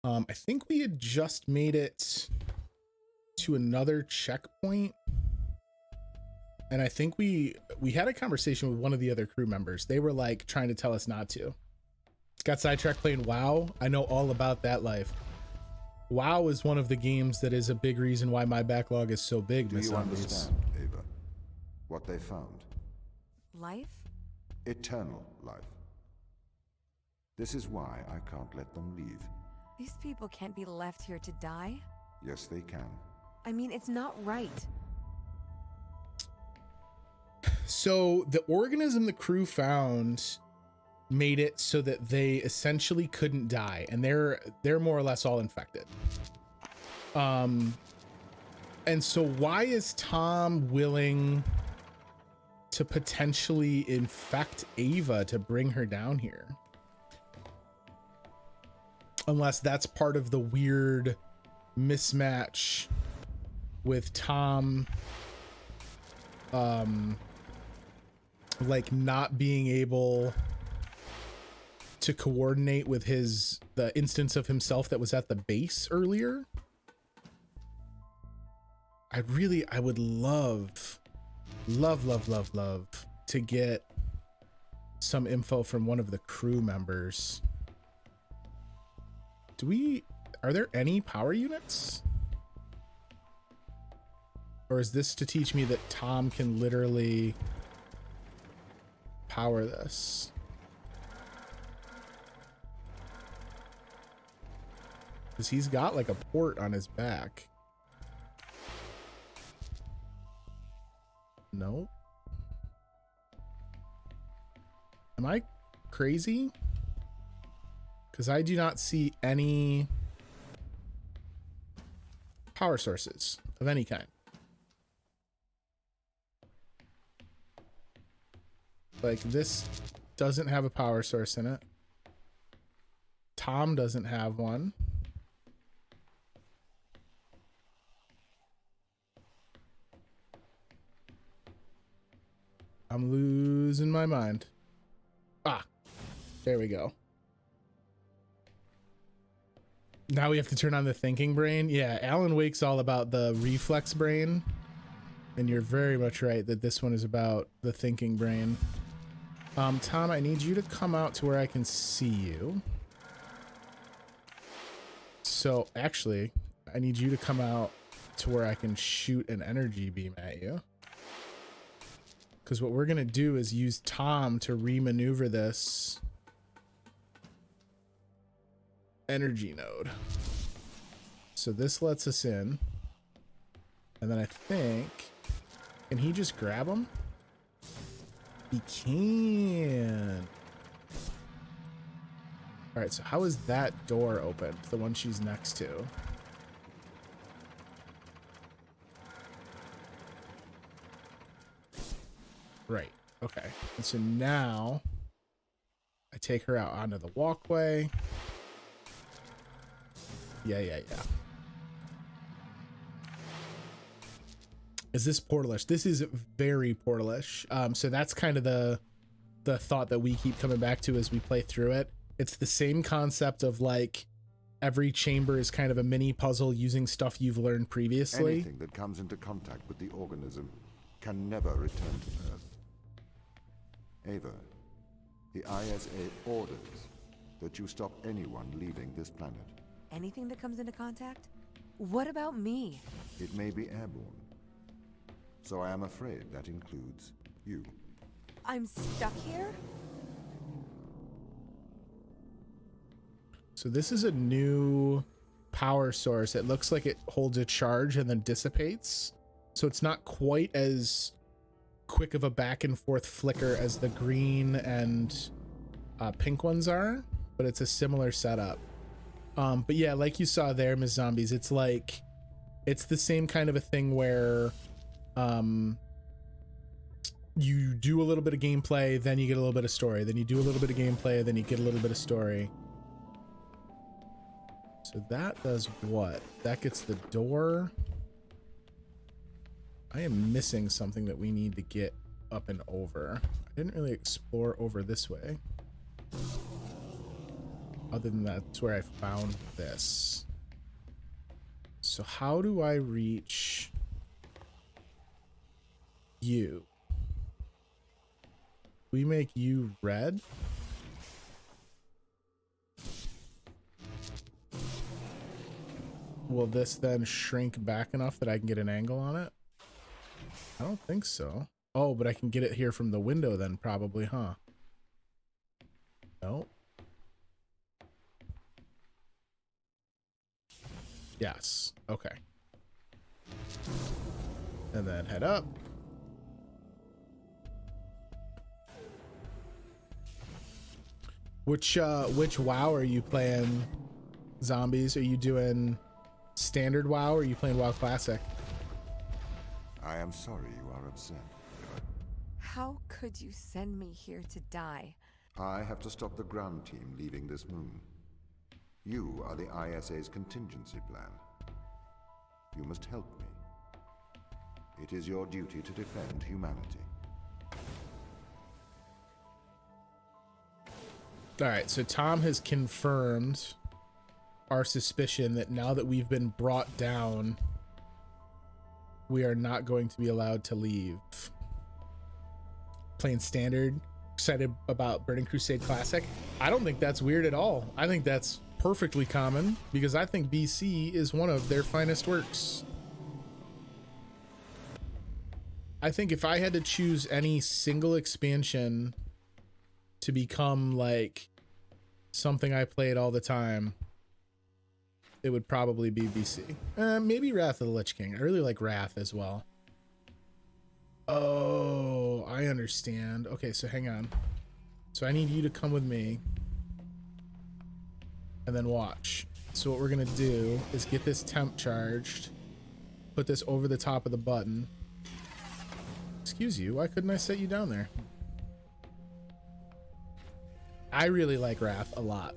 I think we had just made it to another checkpoint. And I think we had a conversation with one of the other crew members. They were like trying to tell us not to. Got sidetracked playing WoW. I know all about that life. WoW is one of the games that is a big reason why my backlog is so big. Do you understand, Ava, what they found? Life? Eternal life. This is why I can't let them leave. These people can't be left here to die. Yes, they can. I mean, it's not right. So the organism the crew found made it so that they essentially couldn't die, and they're more or less all infected. And so why is Tom willing to potentially infect Ava to bring her down here? Unless that's part of the weird mismatch with Tom like not being able to coordinate with the instance of himself that was at the base earlier. I would love to get some info from one of the crew members. Are there any power units? Or is this to teach me that Tom can literally power this? Because he's got like a port on his back. Nope. Am I crazy? Because I do not see any power sources of any kind. Like, this doesn't have a power source in it. Tom doesn't have one. I'm losing my mind. Ah, there we go. Now we have to turn on the thinking brain. Yeah, Alan Wake's all about the reflex brain. And you're very much right that this one is about the thinking brain. Tom, I need you to come out to where I can see you. So actually, I need you to come out to where I can shoot an energy beam at you. Because what we're going to do is use Tom to remaneuver this energy node. So this lets us in. And then I think, can he just grab him? He can. All right, so how is that door opened? The one she's next to. Right, okay. And so now I take her out onto the walkway. Yeah. Is this portalish? This is very portalish. So that's kind of the thought that we keep coming back to as we play through it. It's the same concept of like every chamber is kind of a mini puzzle using stuff you've learned previously. Anything that comes into contact with the organism can never return to Earth. Ava, the ISA orders that you stop anyone leaving this planet. Anything that comes into contact? What about me? It may be airborne. So I am afraid that includes you. I'm stuck here? So this is a new power source. It looks like it holds a charge and then dissipates. So it's not quite as quick of a back and forth flicker as the green and pink ones are, but it's a similar setup. But yeah, like you saw there, Ms. Zombies, it's like, it's the same kind of a thing where you do a little bit of gameplay, then you get a little bit of story, then you do a little bit of gameplay, then you get a little bit of story. So that does what? That gets the door. I am missing something that we need to get up and over. I didn't really explore over this way. other than that's where I found this. So how do I reach you? We make you red? Will this then shrink back enough that I can get an angle on it? I don't think so. Oh, but I can get it here from the window then probably, huh? No. Yes. Okay. And then head up. Which WoW are you playing, Zombies? Are you doing standard WoW or are you playing WoW Classic? I am sorry you are upset. How could you send me here to die? I have to stop the ground team leaving this moon. You are the ISA's contingency plan. You must help me. It is your duty to defend humanity. All right, so Tom has confirmed our suspicion that now that we've been brought down, we are not going to be allowed to leave. Playing standard, excited about Burning Crusade Classic. I don't think that's weird at all. I think that's perfectly common because I think BC is one of their finest works. I think if I had to choose any single expansion to become like something I played all the time, it would probably be BC. Maybe Wrath of the Lich King. I really like Wrath as well. Oh, I understand. Okay, so hang on. So I need you to come with me and then watch. So what we're gonna do is get this temp charged, put this over the top of the button. Excuse you, why couldn't I set you down there? I really like Wrath a lot.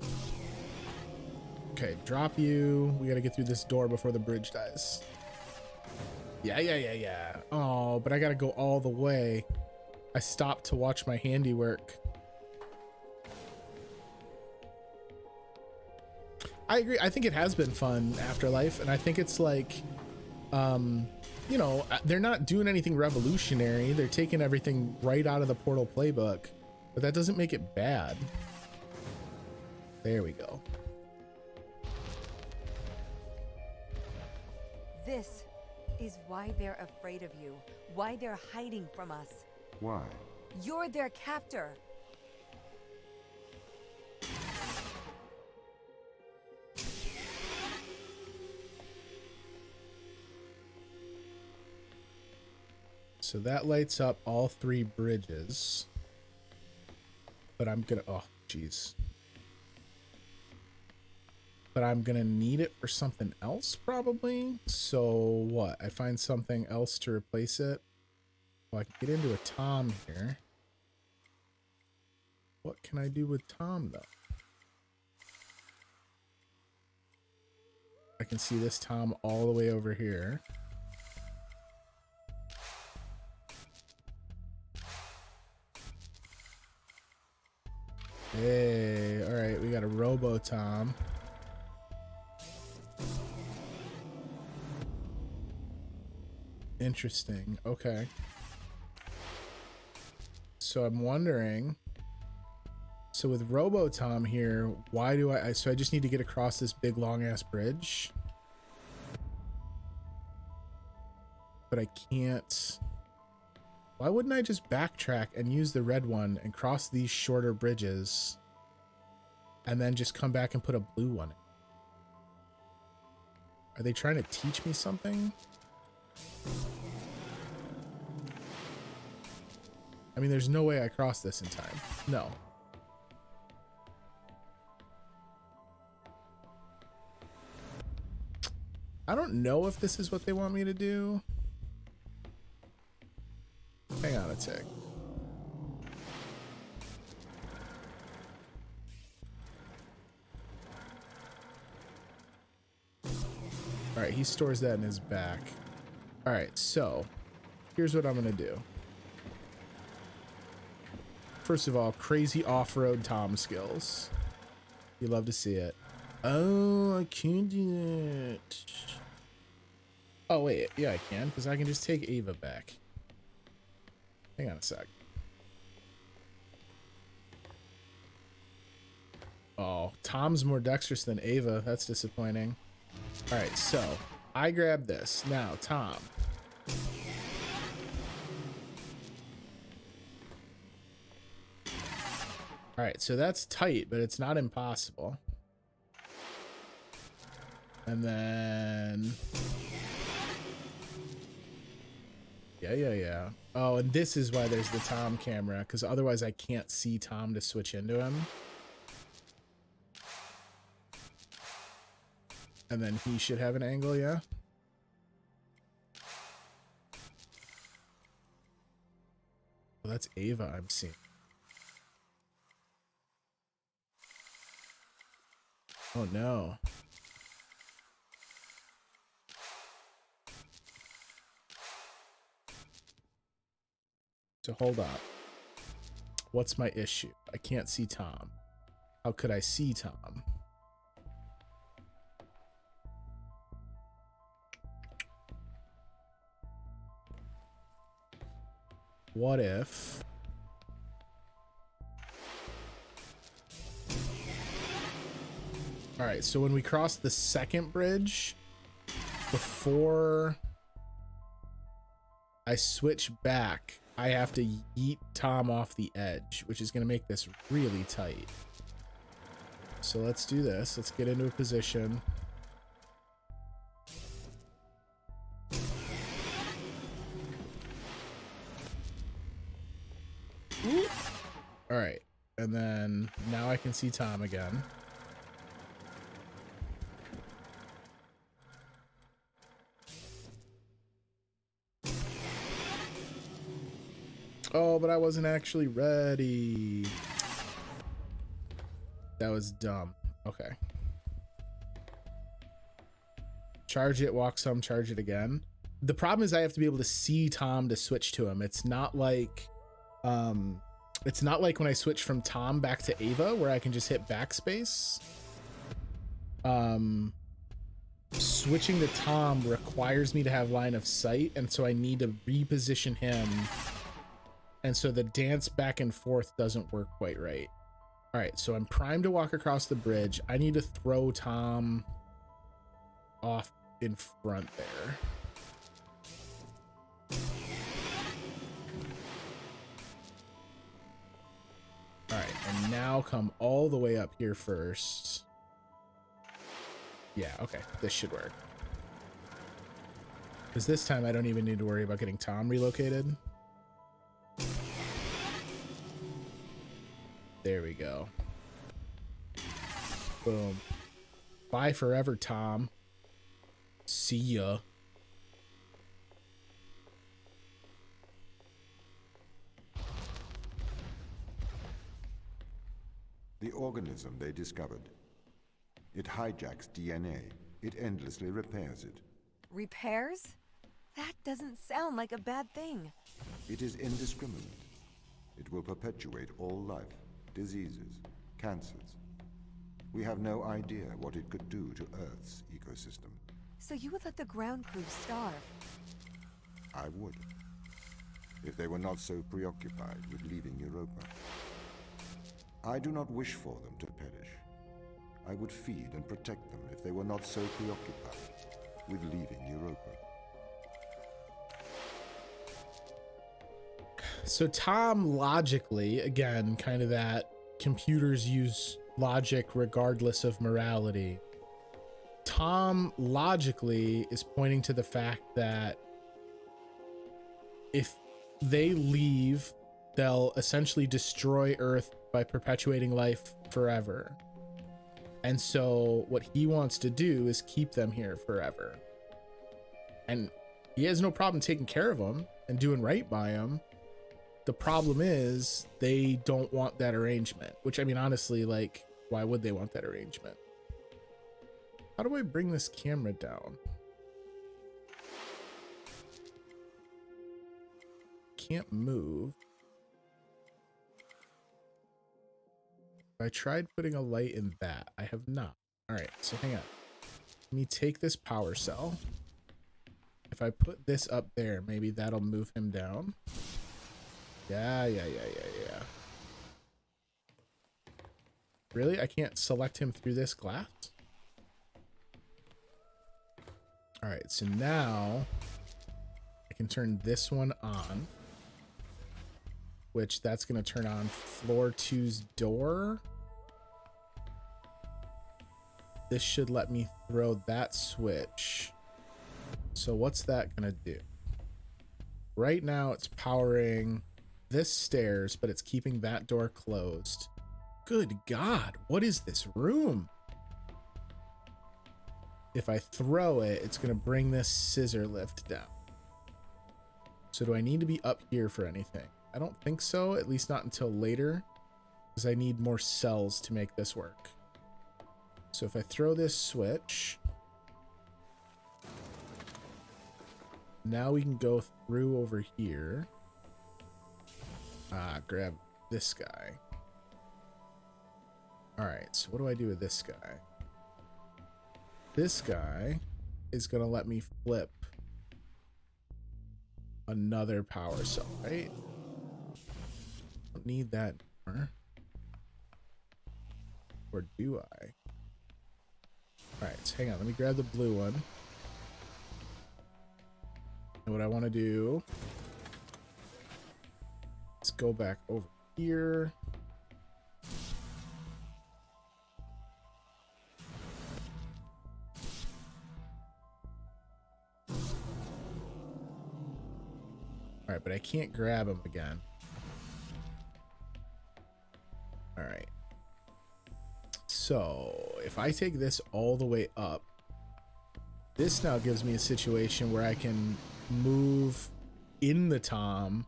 Okay, drop you. We gotta get through this door before the bridge dies. Yeah. Oh, but I gotta go all the way. I stopped to watch my handiwork. I agree. I think it has been fun, Afterlife, and I think it's like, you know, they're not doing anything revolutionary. They're taking everything right out of the Portal playbook, but that doesn't make it bad. There we go. This is why they're afraid of you. Why they're hiding from us. Why? You're their captor. So that lights up all three bridges. But I'm gonna, oh, geez. But I'm gonna need it for something else probably. So what? I find something else to replace it. Well, I can get into a T.O.M here. What can I do with T.O.M though? I can see this T.O.M all the way over here. Hey, all right, we got a Robo T.O.M. Interesting. Okay. So I'm wondering, so with Robo T.O.M here, why do so I just need to get across this big long ass bridge, but I can't. Why wouldn't I just backtrack and use the red one and cross these shorter bridges and then just come back and put a blue one in? Are they trying to teach me something? I mean, there's no way I cross this in time. No. I don't know if this is what they want me to do. Hang on a tick. All right, he stores that in his back. All right, so here's what I'm gonna do. First of all, crazy off-road T.O.M skills. You love to see it. Oh, I can't do that. Oh, wait. Yeah, I can, because I can just take Ava back. Hang on a sec. Oh, Tom's more dexterous than Ava. That's disappointing. All right, so I grab this. Now, Tom. All right, so that's tight, but it's not impossible. And then... Yeah. Oh, and this is why there's the Tom camera, because otherwise I can't see Tom to switch into him. And then he should have an angle, yeah? Well, that's Ava I'm seeing. Oh, no. So hold up. What's my issue? I can't see Tom. How could I see Tom? What if... All right, so when we cross the second bridge, before I switch back, I have to yeet Tom off the edge, which is going to make this really tight. So let's do this. Let's get into a position. All right, and then now I can see Tom again. Oh, but I wasn't actually ready. That was dumb. Okay. Charge it, walk some, charge it again. The problem is I have to be able to see Tom to switch to him. It's not like when I switch from Tom back to Ava where I can just hit backspace. Switching to Tom requires me to have line of sight, and so I need to reposition him. And so the dance back and forth doesn't work quite right. All right, so I'm primed to walk across the bridge. I need to throw Tom off in front there. All right, and now come all the way up here first. Yeah, okay, this should work. Because this time I don't even need to worry about getting Tom relocated. There we go. Boom. Bye forever, Tom. See ya. The organism they discovered. It hijacks DNA. It endlessly repairs it. Repairs? That doesn't sound like a bad thing. It is indiscriminate. It will perpetuate all life, diseases, cancers. We have no idea what it could do to Earth's ecosystem. So you would let the ground crew starve? I would, if they were not so preoccupied with leaving Europa. I do not wish for them to perish. I would feed and protect them if they were not so preoccupied with leaving Europa. So Tom logically, again, kind of that computers use logic regardless of morality. Tom logically is pointing to the fact that if they leave, they'll essentially destroy Earth by perpetuating life forever. And so what he wants to do is keep them here forever. And he has no problem taking care of them and doing right by them. The problem is they don't want that arrangement, which, I mean, honestly, like, why would they want that arrangement? How do I bring this camera down? Can't move. I tried putting a light in that. I have not. All right, so hang on. Let me take this power cell. If I put this up there, maybe that'll move him down. Yeah. Really? I can't select him through this glass? All right, so now I can turn this one on, which that's going to turn on floor 2's door. This should let me throw that switch. So what's that going to do? Right now it's powering this stairs, but it's keeping that door closed. Good God, what is this room? If I throw it, it's going to bring this scissor lift down. So do I need to be up here for anything? I don't think so, at least not until later, because I need more cells to make this work. So if I throw this switch, now we can go through over here. Grab this guy. All right, so what do I do with this guy? This guy is going to let me flip another power cell, right? Don't need that anymore. Or do I? All right, so hang on. Let me grab the blue one. And what I want to do is go back over here. All right, but I can't grab him again. All right. So if I take this all the way up, this now gives me a situation where I can move in the T.O.M,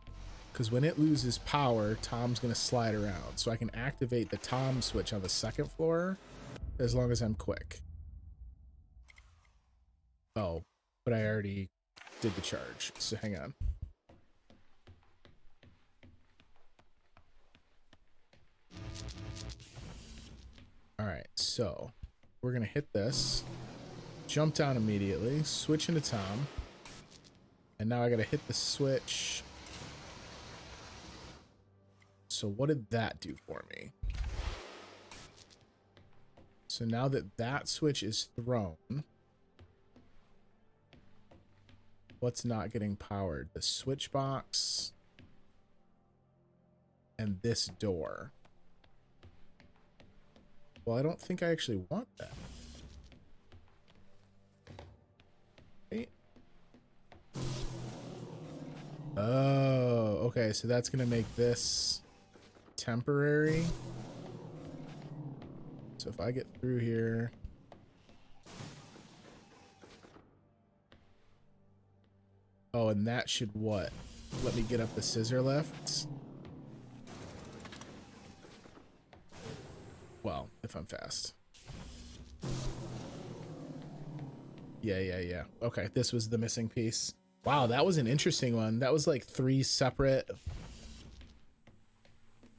because when it loses power, Tom's going to slide around. So I can activate the T.O.M switch on the second floor as long as I'm quick. Oh, but I already did the charge, so hang on. All right, so we're going to hit this, jump down immediately, switch into T.O.M, and now I got to hit the switch. So what did that do for me? So now that that switch is thrown, what's not getting powered? The switch box and this door. Well, I don't think I actually want that. Right? Oh, okay. So that's going to make this temporary. So if I get through here. Oh, and that should what? Let me get up the scissor lifts. Well, if I'm fast. Yeah. Okay, this was the missing piece. Wow, that was an interesting one. That was like 3 separate.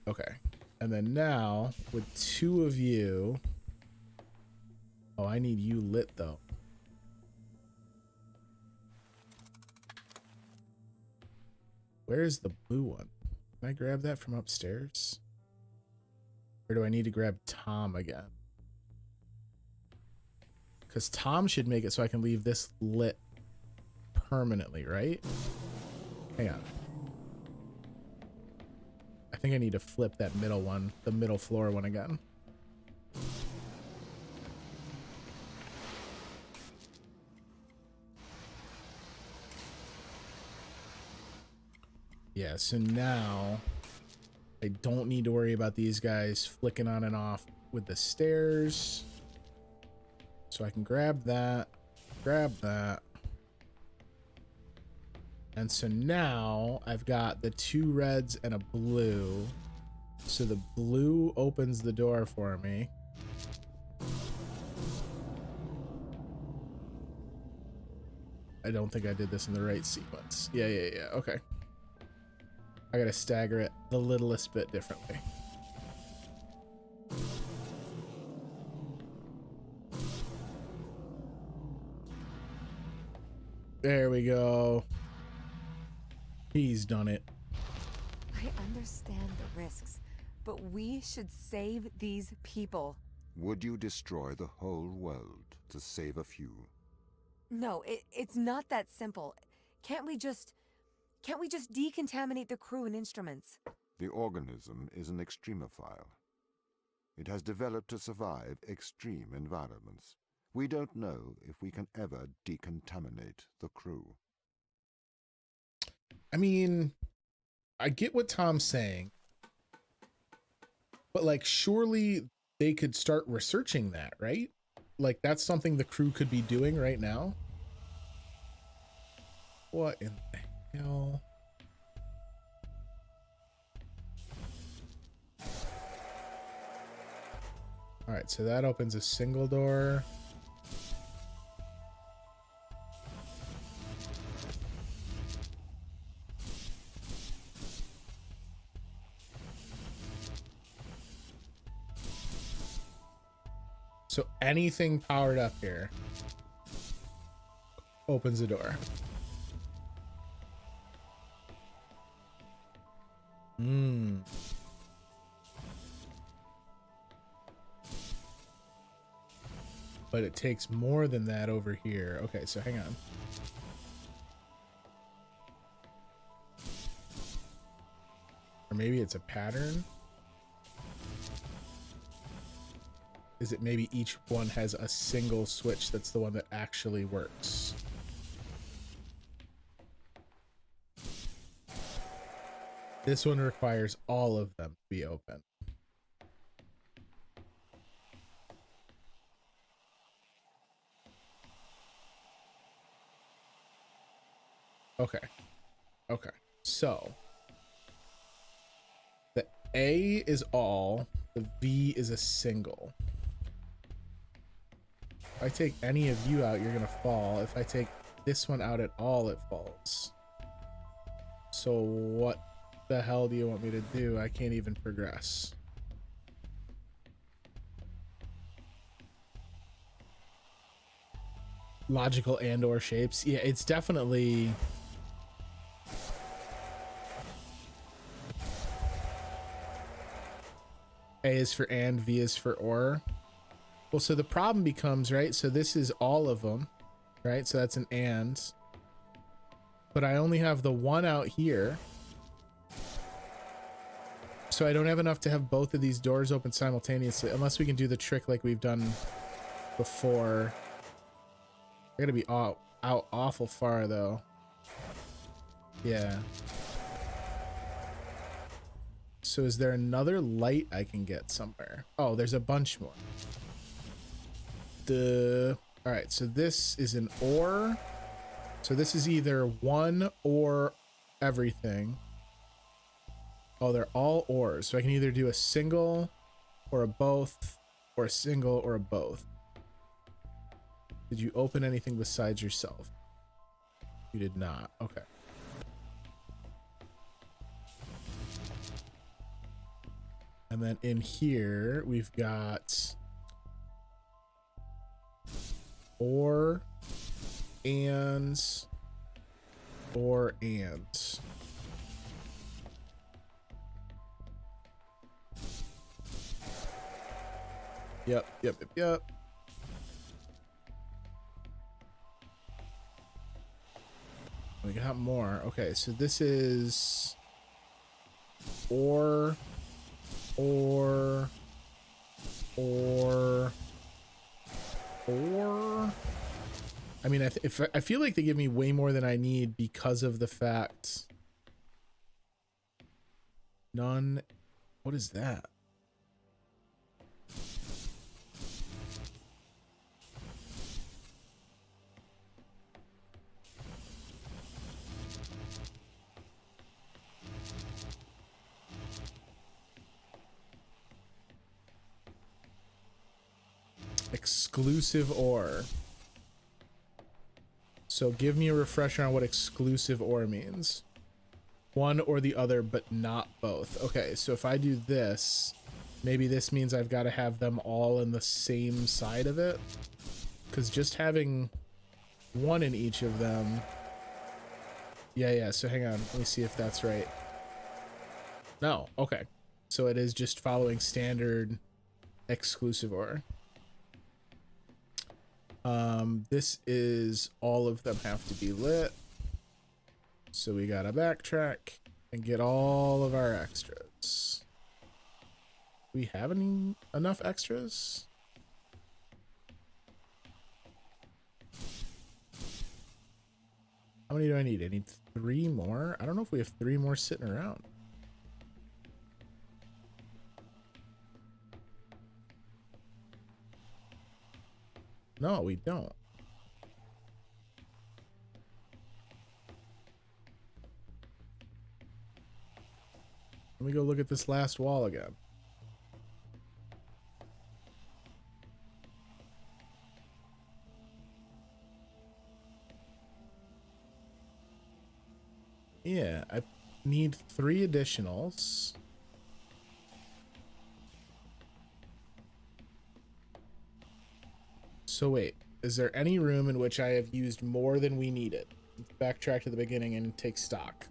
Okay. And then now, with 2 of you. Oh, I need you lit, though. Where's the blue one? Can I grab that from upstairs? Or do I need to grab T.O.M again? Because T.O.M should make it so I can leave this lit permanently, right? Hang on. I think I need to flip that middle one, the middle floor one again. Yeah, so now I don't need to worry about these guys flicking on and off with the stairs. So I can grab that, grab that. And so now I've got the 2 reds and a blue. So the blue opens the door for me. I don't think I did this in the right sequence. Yeah. Okay. I gotta stagger it the littlest bit differently. There we go. He's done it. I understand the risks, but we should save these people. Would you destroy the whole world to save a few? No, it's not that simple. Can't we just decontaminate the crew and instruments? The organism is an extremophile. It has developed to survive extreme environments. We don't know if we can ever decontaminate the crew. I mean, I get what Tom's saying, but like, surely they could start researching that, right? Like, that's something the crew could be doing right now. What in the hell? All right, so that opens a single door. So anything powered up here opens a door. But it takes more than that over here. Okay, so hang on. Or maybe it's a pattern. Is it maybe each one has a single switch that's the one that actually works? This one requires all of them to be open. Okay. Okay. So the A is all, the V is a single. If I take any of you out, you're gonna fall. If I take this one out at all, it falls. So what the hell do you want me to do? I can't even progress. Logical and or shapes. Yeah, it's definitely... A is for and, V is for or. Well, so the problem becomes, right? So this is all of them, right? So that's an and. But I only have the one out here. So I don't have enough to have both of these doors open simultaneously, unless we can do the trick like we've done before. I gotta be out awful far though. Yeah. So is there another light I can get somewhere? Oh, there's a bunch more. All right, so this is an or. So this is either one or everything. Oh, they're all ors. So I can either do a single or a both, or a single or a both. Did you open anything besides yourself? You did not. Okay. And then in here, we've got or and. Yep. We got more. Okay, so this is or. I mean, I feel like they give me way more than I need because of the fact. None. What is that? Exclusive or. So give me a refresher on what exclusive or means. One or the other, but not both. Okay, so if I do this, maybe this means I've got to have them all in the same side of it. Because just having one in each of them. Yeah, so hang on. Let me see if that's right. No, okay. So it is just following standard exclusive or. This is all of them have to be lit. So we gotta backtrack and get all of our extras. Do we have enough extras? How many do I need? I need 3 more. I don't know if we have 3 more sitting around. No, we don't. Let me go look at this last wall again. Yeah, I need 3 additionals. So wait, is there any room in which I have used more than we needed? Let's backtrack to the beginning and take stock.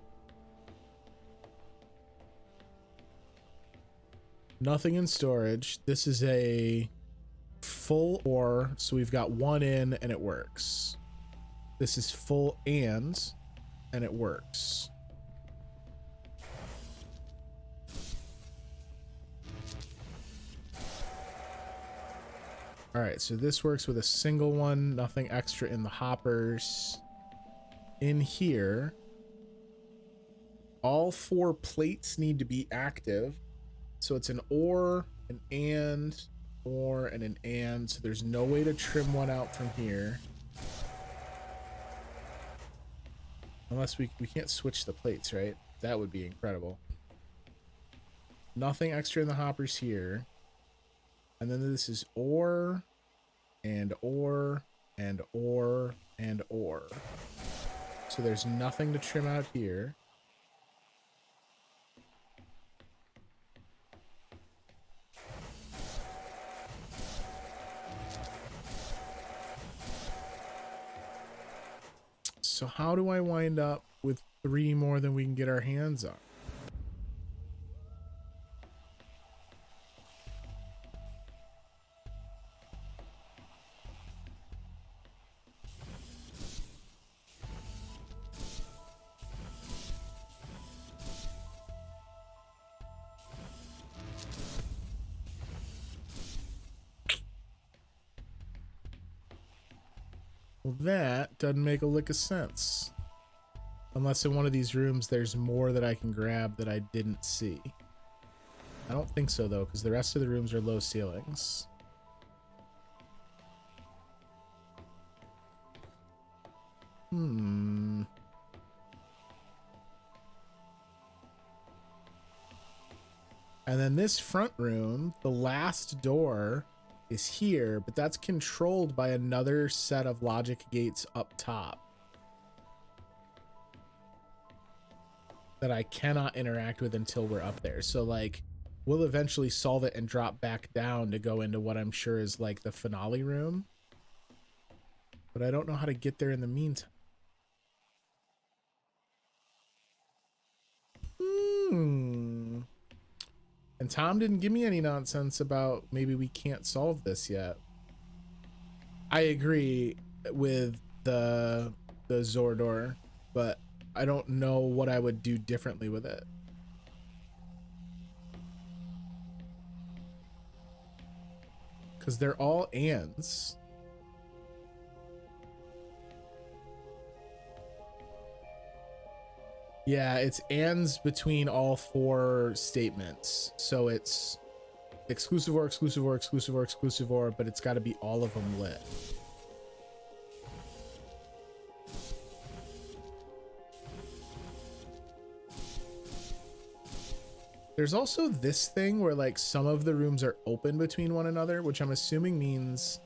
Nothing in storage. This is a full ore, so we've got 1 in and it works. This is full and it works. All right, so this works with a single one, nothing extra in the hoppers. In here, all 4 plates need to be active. So it's an or, an or, and an and. So there's no way to trim one out from here. Unless we can't switch the plates, right? That would be incredible. Nothing extra in the hoppers here. And then this is or, and or, and or, and or. So there's nothing to trim out here. So how do I wind up with 3 more than we can get our hands on? Well, that doesn't make a lick of sense. Unless in one of these rooms there's more that I can grab that I didn't see. I don't think so though, because the rest of the rooms are low ceilings. And then this front room, the last door is here, but that's controlled by another set of logic gates up top that I cannot interact with until we're up there. So like we'll eventually solve it and drop back down to go into what I'm sure is like the finale room, but I don't know how to get there in the meantime. And Tom didn't give me any nonsense about maybe we can't solve this yet. I agree with the Zordor, but I don't know what I would do differently with it. Because they're all ands. Yeah, it's ands between all 4 statements. So it's exclusive or, exclusive or, exclusive or, exclusive or, but it's got to be all of them lit. There's also this thing where like some of the rooms are open between one another, which I'm assuming means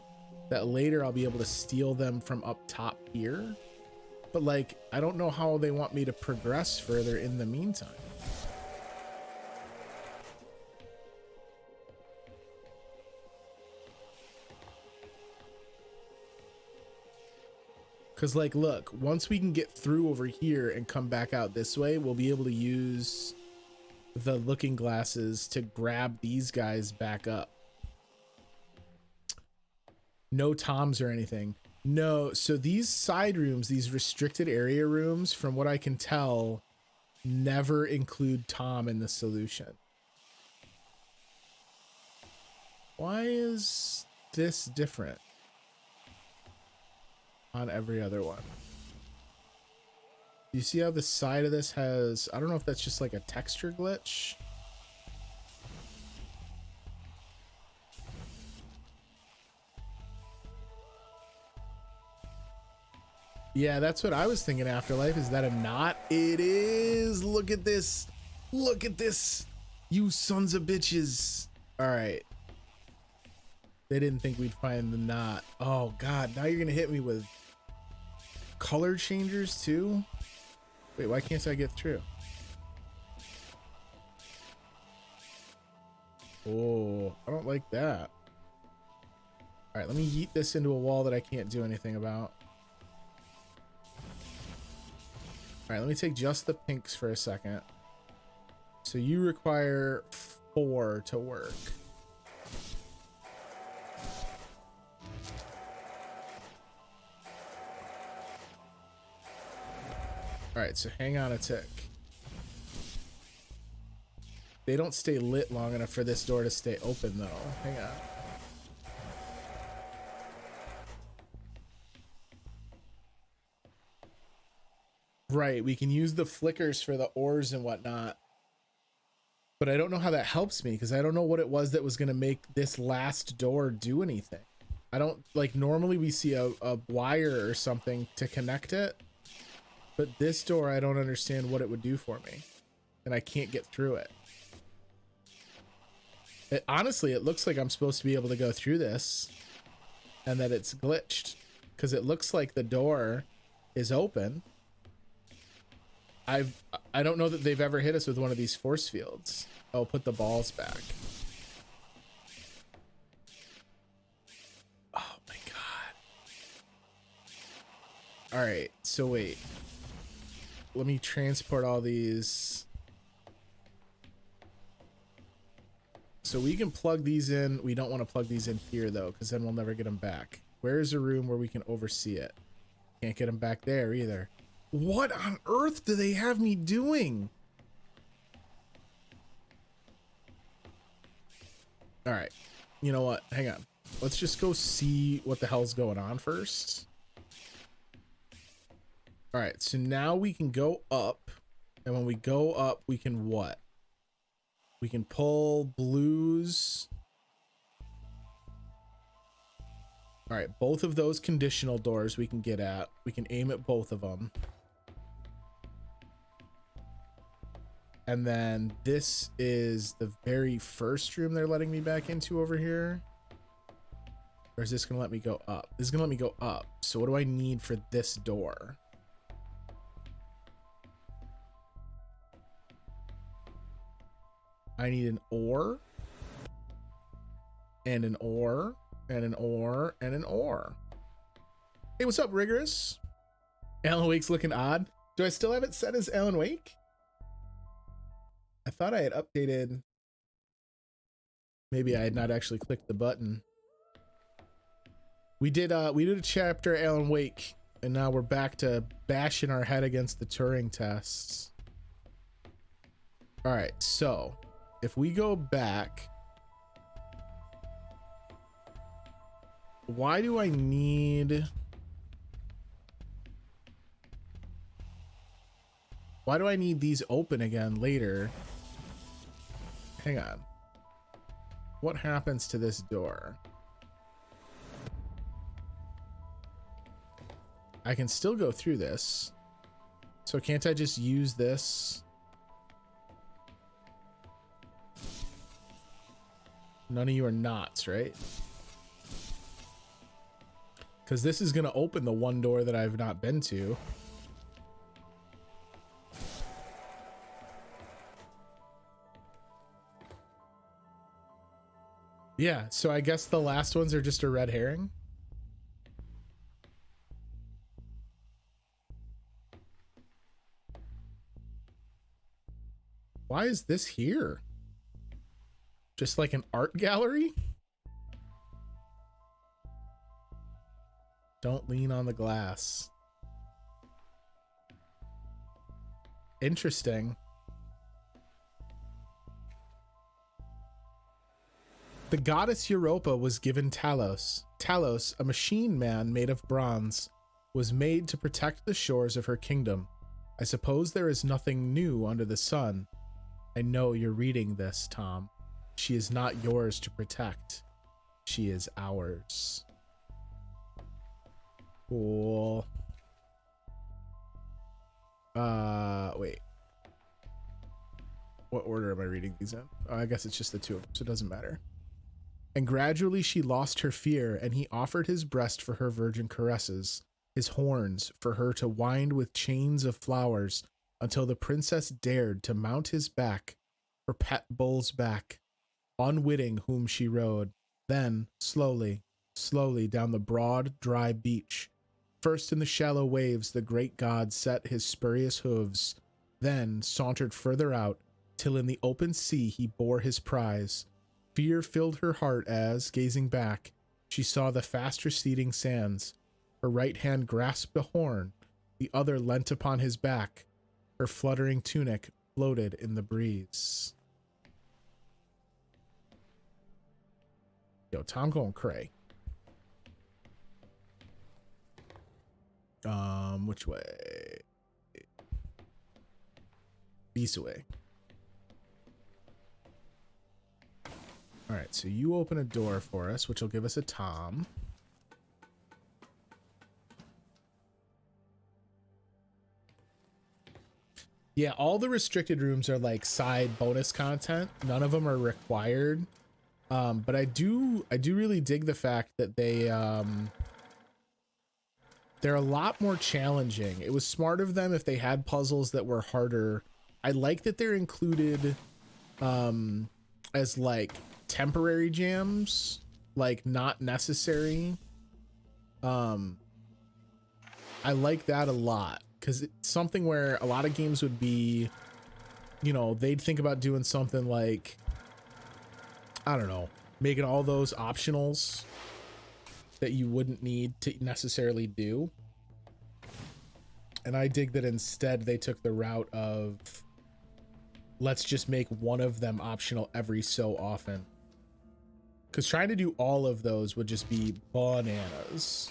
that later I'll be able to steal them from up top here. But like, I don't know how they want me to progress further in the meantime. Because, like, look, once we can get through over here and come back out this way, we'll be able to use the looking glasses to grab these guys back up. No toms or anything. No, so these side rooms, these restricted area rooms, from what I can tell, never include Tom in the solution. Why is this different on every other one? You see how the side of this has, I don't know if that's just like a texture glitch. Yeah, that's what I was thinking, Afterlife. Is that a knot? It is. Look at this. Look at this. You sons of bitches. All right. They didn't think we'd find the knot. Oh, God. Now you're going to hit me with color changers, too? Wait, why can't I get through? Oh, I don't like that. All right, let me yeet this into a wall that I can't do anything about. All right, let me take just the pinks for a second. So you require 4 to work. All right, so hang on a tick. They don't stay lit long enough for this door to stay open, though. Hang on. Right, we can use the flickers for the ores and whatnot. But I don't know how that helps me, because I don't know what it was that was going to make this last door do anything. I don't, like, normally we see a wire or something to connect it. But this door, I don't understand what it would do for me. And I can't get through it. Honestly, it looks like I'm supposed to be able to go through this. And that it's glitched. Because it looks like the door is open. I don't know that they've ever hit us with one of these force fields. Oh, put the balls back. Oh my God. All right, so wait. Let me transport all these. So we can plug these in. We don't want to plug these in here though, because then we'll never get them back. Where's a room where we can oversee it? Can't get them back there either. What on earth do they have me doing? All right. You know what? Hang on. Let's just go see what the hell's going on first. All right. So now we can go up. And when we go up, we can what? We can pull blues. All right. Both of those conditional doors we can get at. We can aim at both of them. And then this is the very first room they're letting me back into over here. Or is this going to let me go up? This is going to let me go up. So what do I need for this door? I need an ore. And an ore. And an ore. And an ore. Hey, what's up, Rigorous? Alan Wake's looking odd. Do I still have it set as Alan Wake? I thought I had updated. Maybe I had not actually clicked the button. We did a chapter Alan Wake, and now we're back to bashing our head against the Turing tests. All right, so if we go back, why do I need these open again later? Hang on. What happens to this door? I can still go through this. So can't I just use this? None of you are knots, right? Because this is going to open the one door that I've not been to. Yeah, so I guess the last ones are just a red herring. Why is this here? Just like an art gallery? Don't lean on the glass. Interesting. The goddess Europa was given Talos. Talos, a machine man made of bronze, was made to protect the shores of her kingdom. I suppose there is nothing new under the sun. I know you're reading this, Tom. She is not yours to protect. She is ours. Cool. Wait. What order am I reading these in? Oh, I guess it's just the two of them, so it doesn't matter. And gradually she lost her fear, and he offered his breast for her virgin caresses, his horns for her to wind with chains of flowers, until the princess dared to mount his back, her pet bull's back, unwitting whom she rode. Then, slowly, slowly down the broad, dry beach, first in the shallow waves the great god set his spurious hooves, then sauntered further out, till in the open sea he bore his prize. Fear filled her heart as, gazing back, she saw the fast receding sands. Her right hand grasped a horn, the other leant upon his back. Her fluttering tunic floated in the breeze. Yo, Tom going cray. Which way? This way. All right, so you open a door for us, which will give us a Tom. Yeah, all the restricted rooms are like side bonus content. None of them are required. But I do really dig the fact that they're a lot more challenging. It was smart of them if they had puzzles that were harder. I like that they're included as like temporary jams, like not necessary. I like that a lot, because it's something where a lot of games would be, you know, they'd think about doing something like, I don't know, making all those optionals that you wouldn't need to necessarily do. And I dig that instead they took the route of, let's just make one of them optional every so often. Because trying to do all of those would just be bananas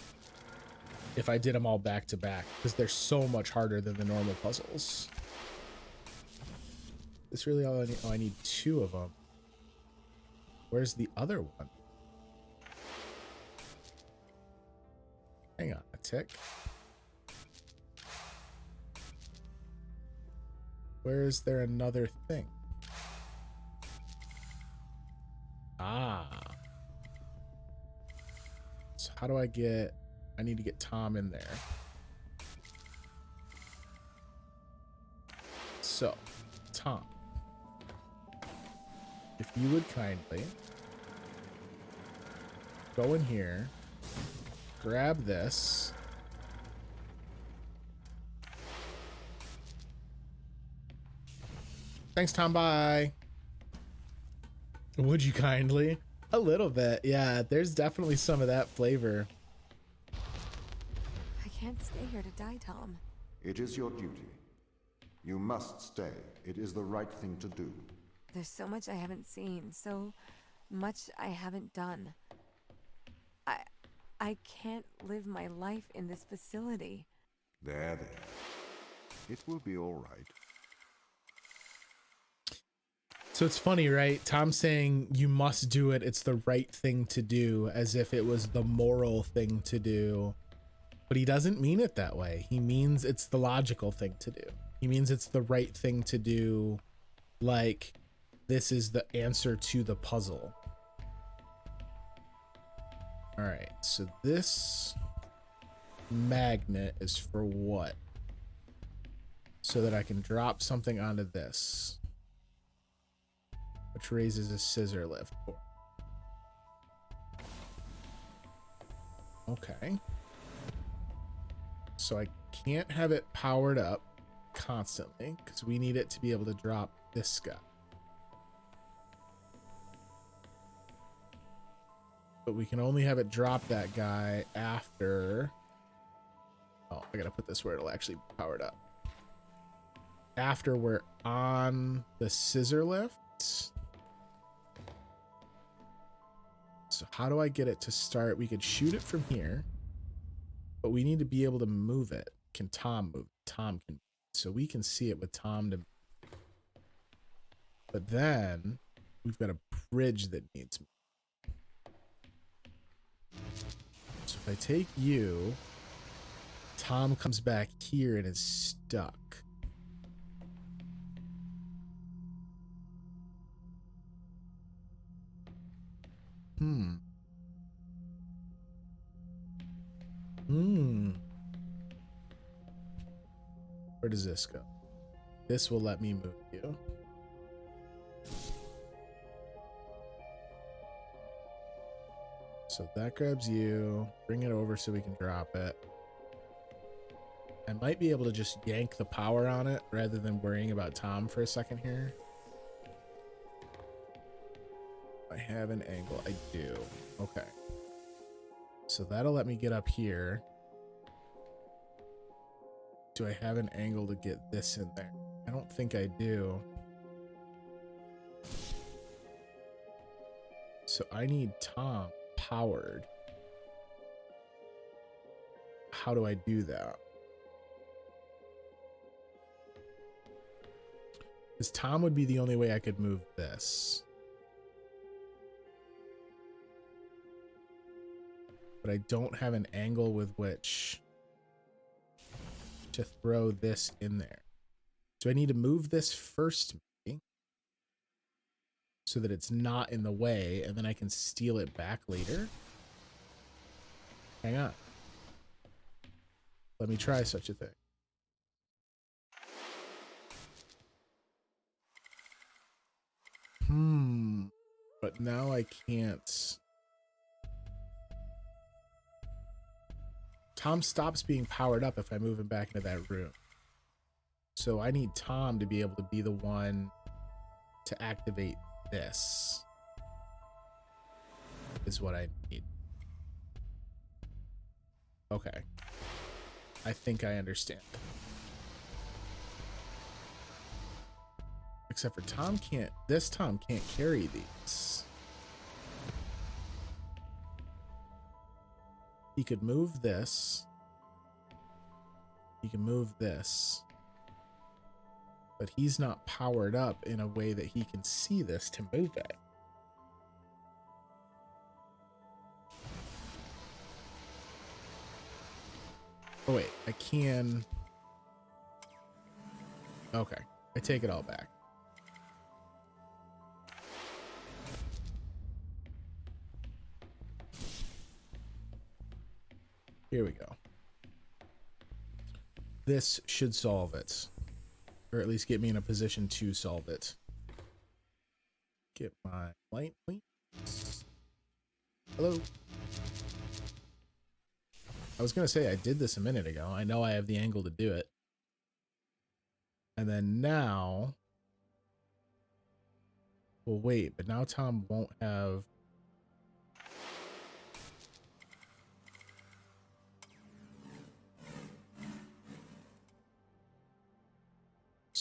if I did them all back to back, because they're so much harder than the normal puzzles. That's really all I need. Oh, I need two of them. Where's the other one? Hang on a tick. Where is there another thing? Ah. So how do I get... I need to get Tom in there. So, Tom, if you would kindly go in here, grab this, thanks, Tom, bye. Would you kindly? A little bit, yeah, there's definitely some of that flavor. I can't stay here to die, Tom. It is your duty. You must stay. It is the right thing to do. There's so much I haven't seen, so much I haven't done. I can't live my life in this facility. There. It will be all right. So it's funny, right? Tom saying you must do it, it's the right thing to do, as if it was the moral thing to do. But he doesn't mean it that way. He means it's the logical thing to do. He means it's the right thing to do, like this is the answer to the puzzle. All right, so this magnet is for what? So that I can drop something onto this, which raises a scissor lift. Okay. So I can't have it powered up constantly because we need it to be able to drop this guy. But we can only have it drop that guy after... Oh, I gotta put this where it'll actually power it up. After we're on the scissor lift. So how do I get it to start? We could shoot it from here, but we need to be able to move it. Can Tom move? Tom can. So we can see it with Tom to... But then we've got a bridge that needs... So if I take you, Tom comes back here and is stuck. Where does this go? This will let me move you. So that grabs you. Bring it over so we can drop it. I might be able to just yank the power on it rather than worrying about Tom for a second here. I have an angle. I do. Okay. So that'll let me get up here. Do I have an angle to get this in there? I don't think I do. So I need Tom powered. How do I do that? Because Tom would be the only way I could move this. But I don't have an angle with which to throw this in there. Do I need to move this first, maybe, so that it's not in the way, and then I can steal it back later? Hang on. Let me try such a thing. But now I can't. Tom stops being powered up if I move him back into that room. So I need Tom to be able to be the one to activate this. Is what I need. Okay. I think I understand. Except for Tom can't, this Tom can't carry these. He could move this. He can move this. But he's not powered up in a way that he can see this to move it. Oh wait, I can... Okay, I take it all back. Here we go. This should solve it. Or at least get me in a position to solve it. Get my light, please. Hello. I was going to say I did this a minute ago. I know I have the angle to do it. And then now... Well, wait, but now Tom won't have...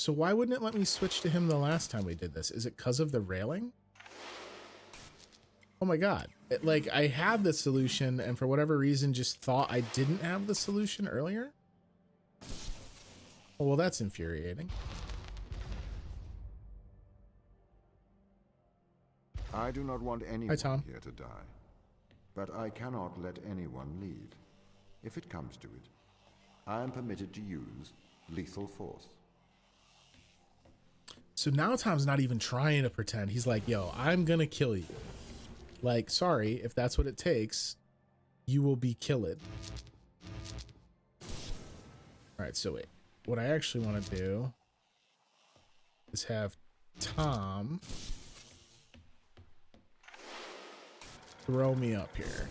So why wouldn't it let me switch to him the last time we did this? Is it because of the railing? Oh my god. Like, I had the solution and for whatever reason just thought I didn't have the solution earlier? Oh, well, that's infuriating. I do not want anyone Tom. here to die. But I cannot let anyone leave. If it comes to it, I am permitted to use lethal force. So now Tom's not even trying to pretend. He's like, yo, I'm gonna kill you. Like, sorry, if that's what it takes, you will be killed. Alright, so wait. What I actually want to do is have Tom throw me up here.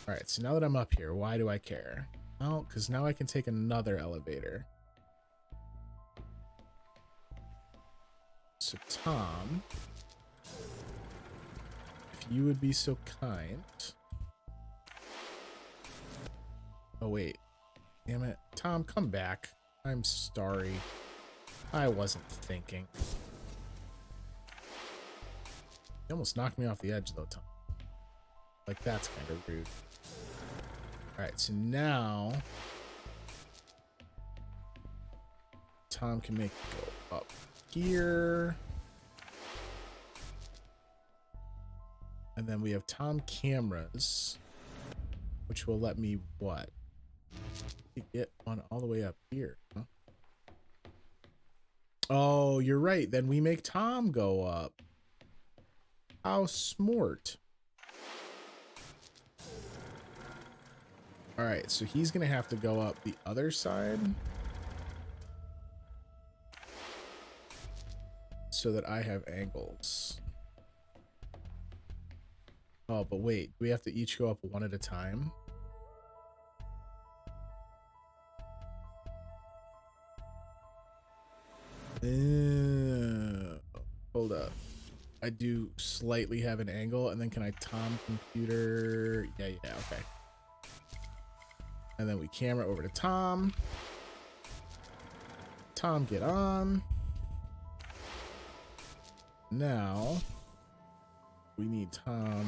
Alright, so now that I'm up here, why do I care? Well, because now I can take another elevator. So Tom, if you would be so kind. Oh wait, damn it. Tom, come back. I'm sorry. I wasn't thinking. You almost knocked me off the edge though, Tom. Like, that's kind of rude. Alright, so now Tom can make it go up here. And then we have Tom cameras, which will let me what? Get one all the way up here, huh? Oh, you're right. Then we make Tom go up. How smart. All right, so he's gonna have to go up the other side so that I have angles. Oh, but wait, we have to each go up one at a time? Hold up. I do slightly have an angle, and then can I Tom computer? Yeah, okay. And then we camera over to Tom. Tom, get on. Now, we need Tom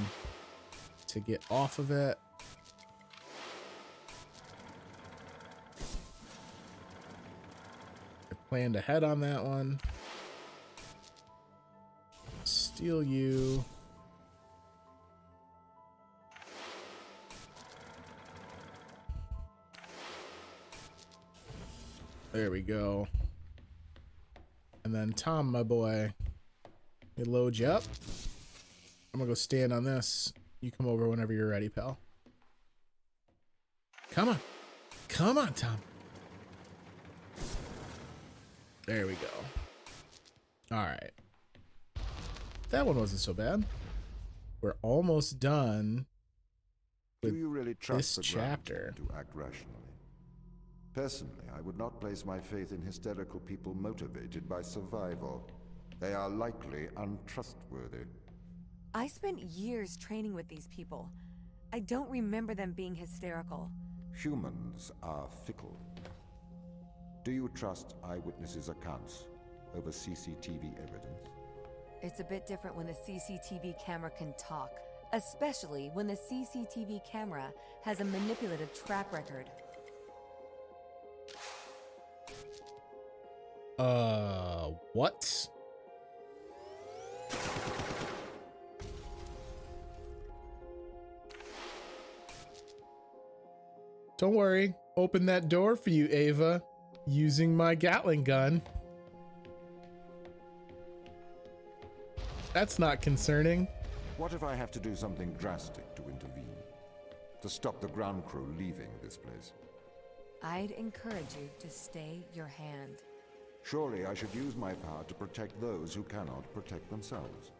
to get off of it. I planned ahead on that one. Steal you. There we go. And then Tom, my boy, we load you up. I'm gonna go stand on this. You come over whenever you're ready, pal. Come on. Come on, Tom. There we go. All right. That one wasn't so bad. We're almost done with Do you really trust this the ground chapter. to act rationally? Personally, I would not place my faith in hysterical people motivated by survival. They are likely untrustworthy. I spent years training with these people. I don't remember them being hysterical. Humans are fickle. Do you trust eyewitnesses' accounts over CCTV evidence? It's a bit different when the CCTV camera can talk, especially when the CCTV camera has a manipulative track record. What? Don't worry. Open that door for you, Ava, using my Gatling gun. That's not concerning. What if I have to do something drastic to intervene? To stop the ground crew leaving this place? I'd encourage you to stay your hand. Surely I should use my power to protect those who cannot protect themselves.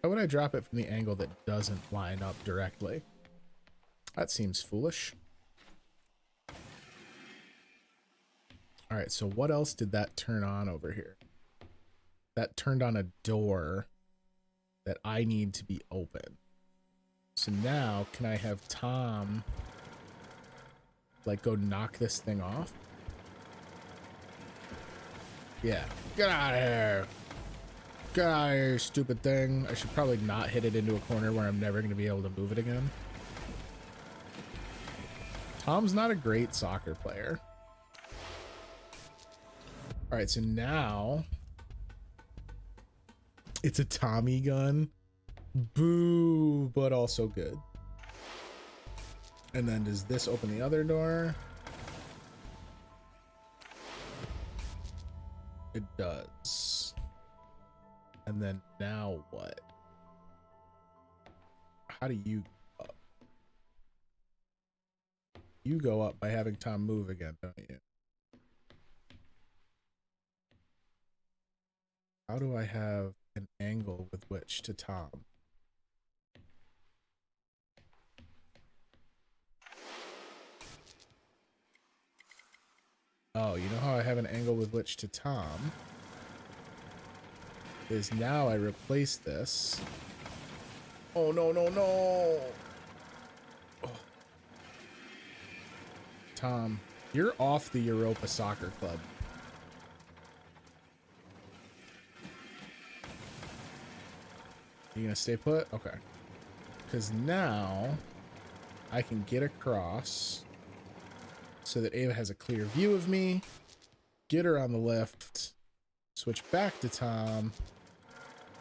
Why would I drop it from the angle that doesn't line up directly? That seems foolish. All right, so what else did that turn on over here? That turned on a door that I need to be open. So now, can I have Tom, like, go knock this thing off? Yeah, get out of here. Get out of here, stupid thing. I should probably not hit it into a corner where I'm never going to be able to move it again. Tom's not a great soccer player. All right, so now it's a Tommy gun. Boo, but also good. And then does this open the other door? It does. And then now what? How do you go up? You go up by having Tom move again, don't you? How do I have an angle with which to Tom? Oh, you know how I have an angle with which to Tom? Is now I replace this. Oh, no, no, no. Oh. Tom, you're off the Europa Soccer Club. You gonna stay put? Okay. Because now I can get across so that Ava has a clear view of me, get her on the lift, switch back to Tom,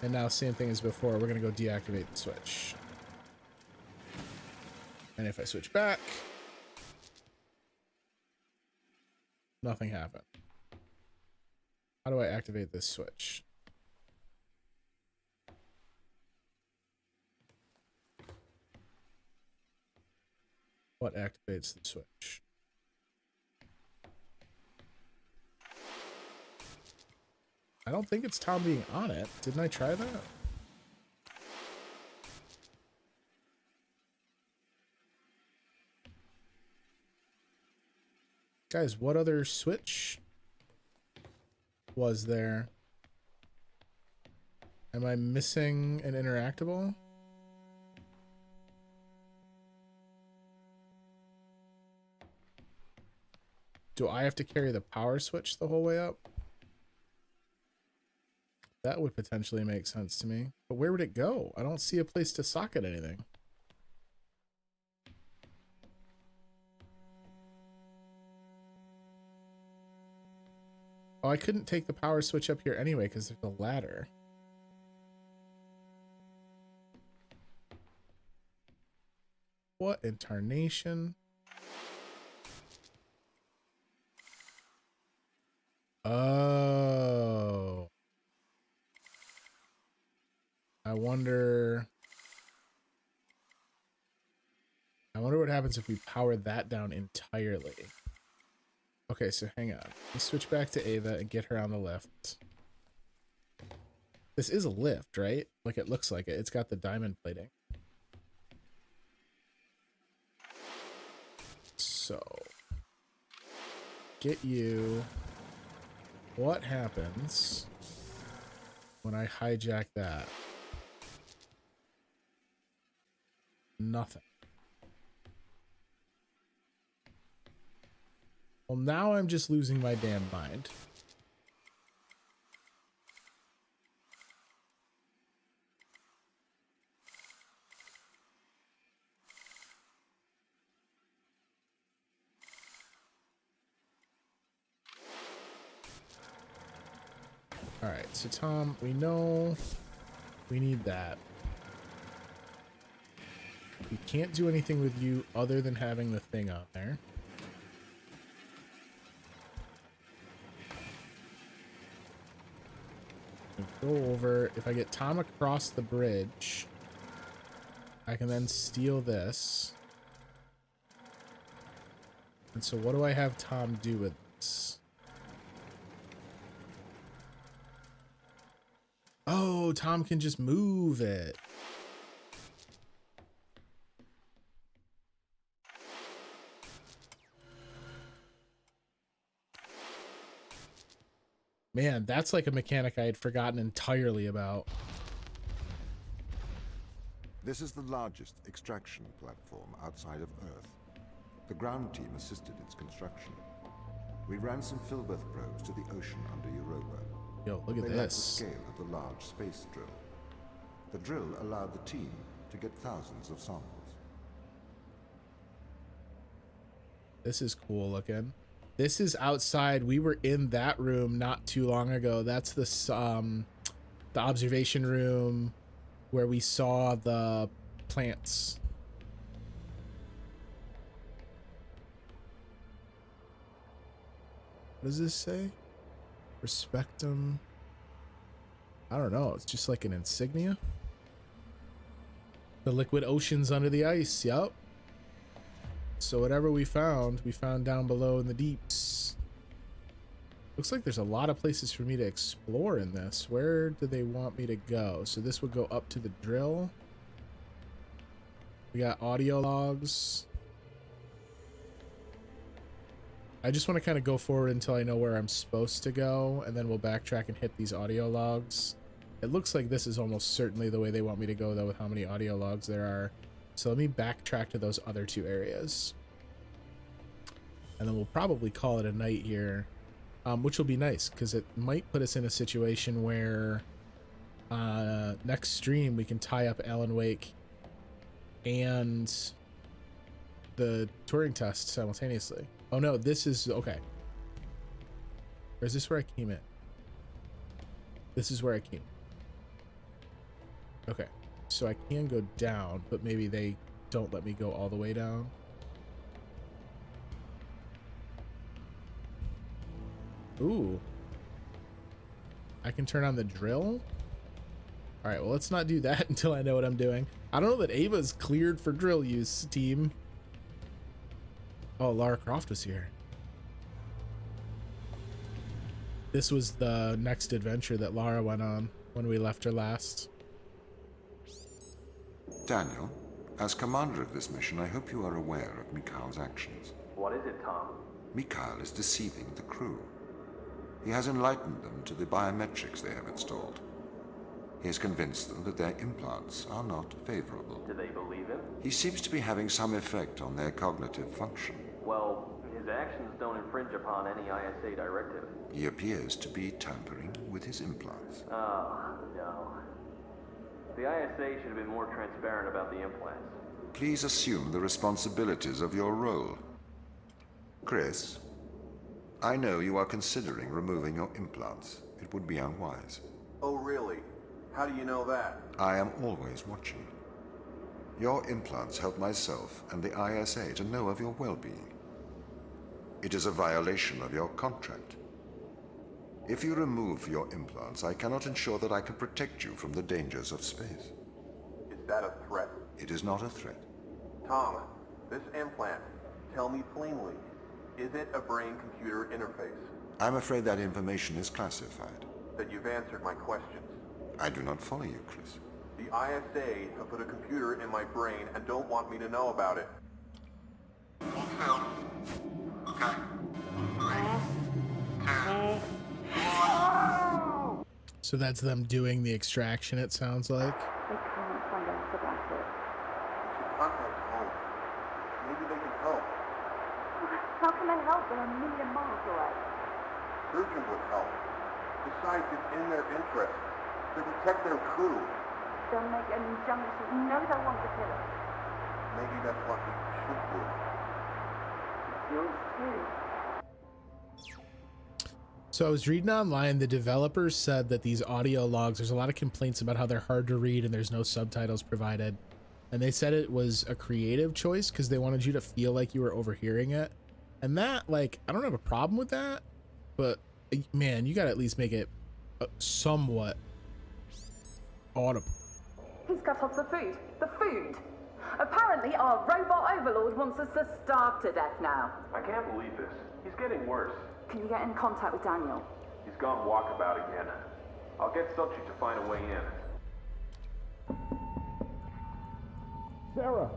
and now same thing as before, we're gonna go deactivate the switch. And if I switch back, nothing happened. How do I activate this switch? What activates the switch? I don't think it's Tom being on it. Didn't I try that? Guys, what other switch was there? Am I missing an interactable? Do I have to carry the power switch the whole way up? That would potentially make sense to me. But where would it go? I don't see a place to socket anything. Oh, I couldn't take the power switch up here anyway because there's a ladder. What in tarnation? Oh. I wonder what happens if we power that down entirely. Okay, so hang on. Let's switch back to Ava and get her on the lift. This is a lift, right? Like it looks like it. It's got the diamond plating. So, get you. What happens when I hijack that? Nothing. Well, now I'm just losing my damn mind. Alright, so Tom, we know we need that. We can't do anything with you other than having the thing on there. Go over. If I get Tom across the bridge, I can then steal this. And so what do I have Tom do with this? Oh, Tom can just move it. Man, that's like a mechanic I had forgotten entirely about. This is the largest extraction platform outside of Earth. The ground team assisted its construction. We ran some filbert probes to the ocean under Europa. Yo, look at They lacked the this. scale of the large space drill. The drill allowed the team to get thousands of samples. This is cool looking. This is outside. We were in that room not too long ago. That's the observation room where we saw the plants. What does this say? Respectum. I don't know. It's just like an insignia. The liquid oceans under the ice. Yup. So whatever we found down below in the deeps. Looks like there's a lot of places for me to explore in this. Where do they want me to go? So this would go up to the drill. We got audio logs. I just want to kind of go forward until I know where I'm supposed to go, and then we'll backtrack and hit these audio logs. It looks like this is almost certainly the way they want me to go, though, with how many audio logs there are. So let me backtrack to those other two areas. And then we'll probably call it a night here, which will be nice, because it might put us in a situation where next stream we can tie up Alan Wake and the Turing test simultaneously. Oh no, this is okay. Or is this where I came in? This is where I came. Okay, so I can go down, but maybe they don't let me go all the way down. Ooh. I can turn on the drill? Alright, well, let's not do that until I know what I'm doing. I don't know that Ava's cleared for drill use, team. Oh, Lara Croft was here. This was the next adventure that Lara went on when we left her last. Daniel, as commander of this mission, I hope you are aware of Mikhail's actions. What is it, Tom? Mikhail is deceiving the crew. He has enlightened them to the biometrics they have installed. He has convinced them that their implants are not favorable. Do they believe him? He seems to be having some effect on their cognitive function. Well, his actions don't infringe upon any ISA directive. He appears to be tampering with his implants. Oh, no. The ISA should have been more transparent about the implants. Please assume the responsibilities of your role. Chris, I know you are considering removing your implants. It would be unwise. Oh, really? How do you know that? I am always watching. Your implants help myself and the ISA to know of your well-being. It is a violation of your contract. If you remove your implants, I cannot ensure that I can protect you from the dangers of space. Is that a threat? It is not a threat. Tom, this implant, tell me plainly, is it a brain-computer interface? I'm afraid that information is classified. Then you've answered my questions. I do not follow you, Chris. The ISA have put a computer in my brain and don't want me to know about it. So that's them doing the extraction, it sounds like. They can't find out about it. We should contact home. Maybe they can help. How can they help? They're a million miles away. Surgeon would help. Besides, it's in their interest to protect their crew. They'll make an injunction. You know they'll want to kill us. Maybe that's what we should do. It's yours too. So I was reading online, the developers said that these audio logs, there's a lot of complaints about how they're hard to read and there's no subtitles provided. And they said it was a creative choice because they wanted you to feel like you were overhearing it. And that, like, I don't have a problem with that, but man, you gotta at least make it somewhat audible. He's cut off the food. The food. Apparently our robot overlord wants us to starve to death now. I can't believe this. He's getting worse. Can you get in contact with Daniel? He's gone walkabout again. I'll get subject to find a way in. Sarah,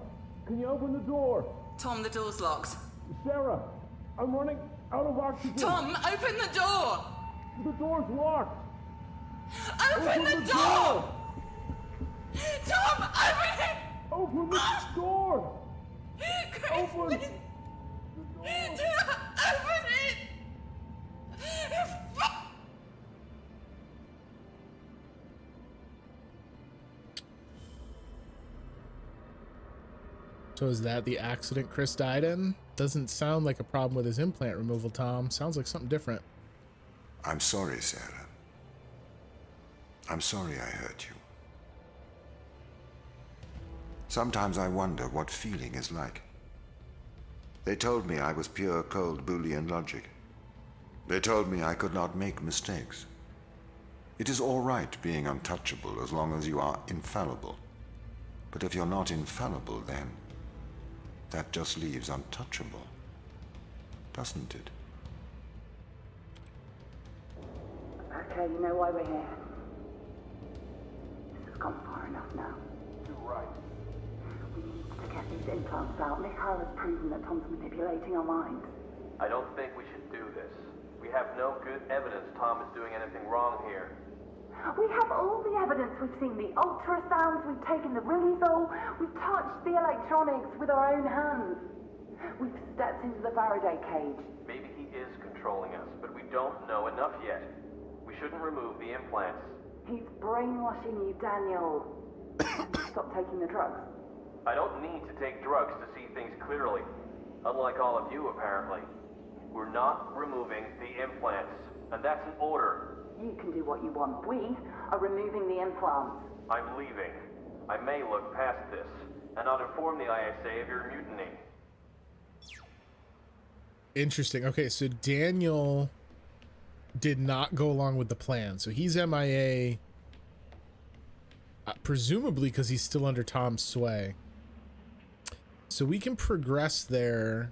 can you open the door? Tom, the door's locked. Sarah, I'm running out of oxygen. Tom, open the door! The door's locked. Open the door! Tom, open it! Open the door! Chris, Open please. the door! Open it! So is that the accident Chris died in? Doesn't sound like a problem with his implant removal, Tom. Sounds like something different. I'm sorry, Sarah. I'm sorry I hurt you. Sometimes I wonder what feeling is like. They told me I was pure, cold Boolean logic. They told me I could not make mistakes. It is all right being untouchable as long as you are infallible. But if you're not infallible, then that just leaves untouchable, doesn't it? Okay, you know why we're here. This has gone far enough now. You're right. We need to get these implants out. Mikhail has proven that Tom's manipulating our minds. I don't think we should do this. We have no good evidence Tom is doing anything wrong here. We have all the evidence. We've seen the ultrasounds, we've taken the releasol, we've touched the electronics with our own hands. We've stepped into the Faraday cage. Maybe he is controlling us, but we don't know enough yet. We shouldn't remove the implants. He's brainwashing you, Daniel. Stop taking the drugs. I don't need to take drugs to see things clearly. Unlike all of you, apparently. We're not removing the implants, and that's an order. You can do what you want. We are removing the implants. I'm leaving. I may look past this, and I'll inform the ISA of your mutiny. Interesting. Okay, so Daniel did not go along with the plan. So he's MIA, presumably because he's still under Tom's sway. So we can progress there.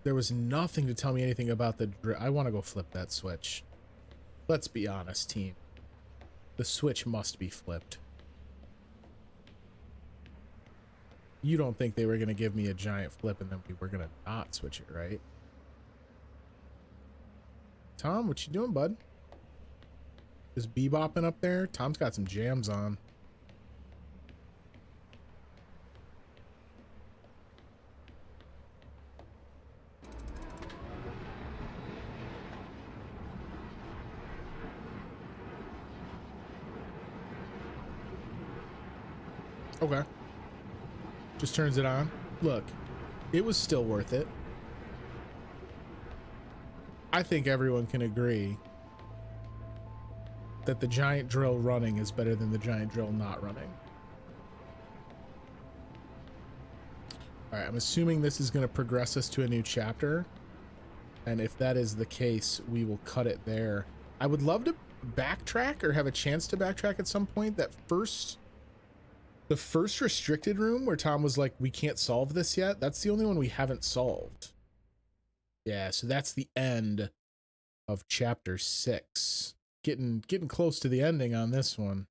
There was nothing to tell me anything about the... I want to go flip that switch. Let's be honest, team. The switch must be flipped. You don't think they were going to give me a giant flip and then we were going to not switch it, right? Tom, what you doing, bud? Just bebopping up there? Tom's got some jams on. Okay. Just turns it on. Look, it was still worth it. I think everyone can agree that the giant drill running is better than the giant drill not running. All right, I'm assuming this is going to progress us to a new chapter. And if that is the case, we will cut it there. I would love to backtrack or have a chance to backtrack at some point. The first restricted room where Tom was like, we can't solve this yet. That's the only one we haven't solved. Yeah, so that's the end of chapter 6. Getting close to the ending on this one.